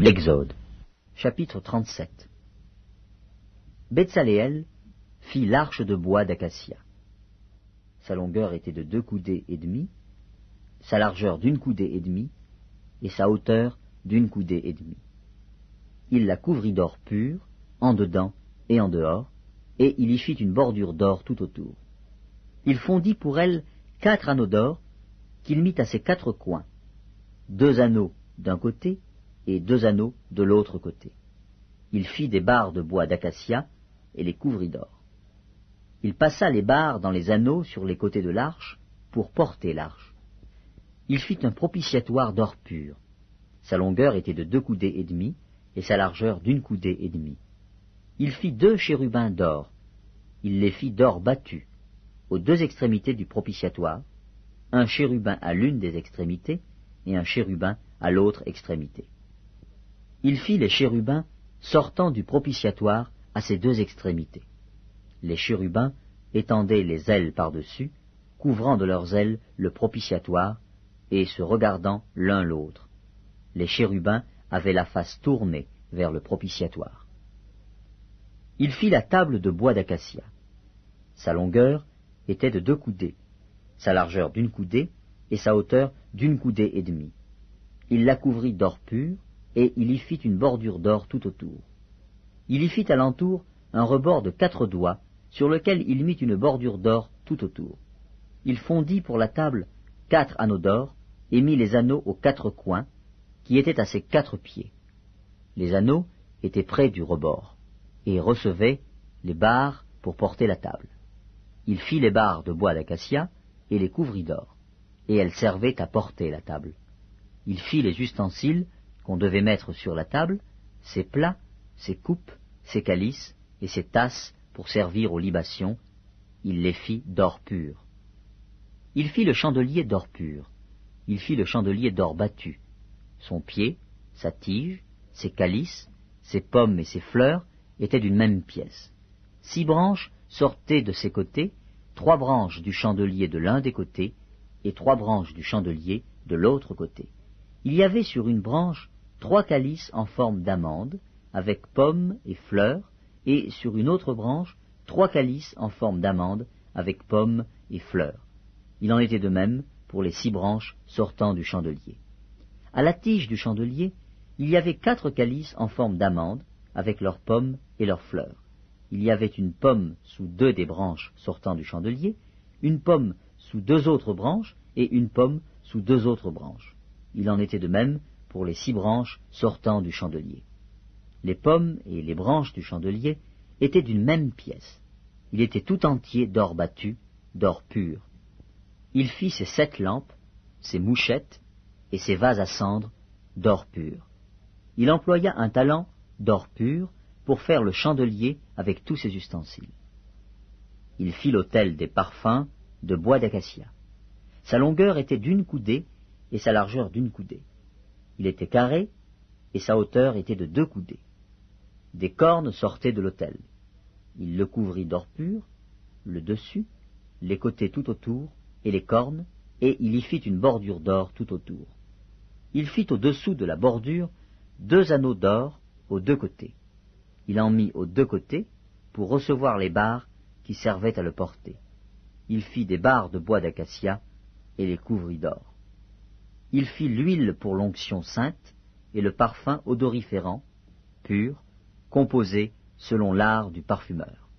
L'Exode, chapitre 37. Betsaléel fit l'arche de bois d'acacia. Sa longueur était de 2 coudées et demie, sa largeur d'1 coudée et demie, et sa hauteur d'1 coudée et demie. Il la couvrit d'or pur, en dedans et en dehors, et il y fit une bordure d'or tout autour. Il fondit pour elle 4 anneaux d'or, qu'il mit à ses 4 coins, 2 anneaux d'un côté et 2 anneaux de l'autre côté. Il fit des barres de bois d'acacia et les couvrit d'or. Il passa les barres dans les anneaux sur les côtés de l'arche pour porter l'arche. Il fit un propitiatoire d'or pur. Sa longueur était de 2 coudées et demie et sa largeur d'1 coudée et demie. Il fit 2 chérubins d'or. Il les fit d'or battu aux 2 extrémités du propitiatoire, un chérubin à l'une des extrémités et un chérubin à l'autre extrémité. Il fit les chérubins sortant du propitiatoire à ses 2 extrémités. Les chérubins étendaient les ailes par-dessus, couvrant de leurs ailes le propitiatoire, et se regardant l'un l'autre. Les chérubins avaient la face tournée vers le propitiatoire. Il fit la table de bois d'acacia. Sa longueur était de 2 coudées, sa largeur d'1 coudée et sa hauteur d'1 coudée et demie. Il la couvrit d'or pur, et il y fit une bordure d'or tout autour. Il y fit alentour un rebord de 4 doigts, sur lequel il mit une bordure d'or tout autour. Il fondit pour la table 4 anneaux d'or, et mit les anneaux aux 4 coins, qui étaient à ses 4 pieds. Les anneaux étaient près du rebord, et recevaient les barres pour porter la table. Il fit les barres de bois d'acacia, et les couvrit d'or, et elles servaient à porter la table. Il fit les ustensiles qu'on devait mettre sur la table, ses plats, ses coupes, ses calices et ses tasses pour servir aux libations. Il les fit d'or pur. Il fit le chandelier d'or pur. Il fit le chandelier d'or battu. Son pied, sa tige, ses calices, ses pommes et ses fleurs étaient d'une même pièce. 6 branches sortaient de ses côtés, 3 branches du chandelier de l'un des côtés et 3 branches du chandelier de l'autre côté. Il y avait sur une branche 3 calices en forme d'amande, avec pommes et fleurs, et sur une autre branche 3 calices en forme d'amande, avec pommes et fleurs. Il en était de même pour les 6 branches sortant du chandelier. À la tige du chandelier, il y avait 4 calices en forme d'amande, avec leurs pommes et leurs fleurs. Il y avait une pomme sous 2 des branches sortant du chandelier, une pomme sous 2 autres branches, et une pomme sous 2 autres branches. Il en était de même pour les 6 branches sortant du chandelier. Les pommes et les branches du chandelier étaient d'une même pièce. Il était tout entier d'or battu, d'or pur. Il fit ses 7 lampes, ses mouchettes et ses vases à cendre d'or pur. Il employa un talent d'or pur pour faire le chandelier avec tous ses ustensiles. Il fit l'autel des parfums de bois d'acacia. Sa longueur était d'1 coudée et sa largeur d'1 coudée. Il était carré et sa hauteur était de 2 coudées. Des cornes sortaient de l'autel. Il le couvrit d'or pur, le dessus, les côtés tout autour et les cornes, et il y fit une bordure d'or tout autour. Il fit au-dessous de la bordure 2 anneaux d'or aux 2 côtés. Il en mit aux 2 côtés pour recevoir les barres qui servaient à le porter. Il fit des barres de bois d'acacia et les couvrit d'or. Il fit l'huile pour l'onction sainte et le parfum odoriférant, pur, composé selon l'art du parfumeur.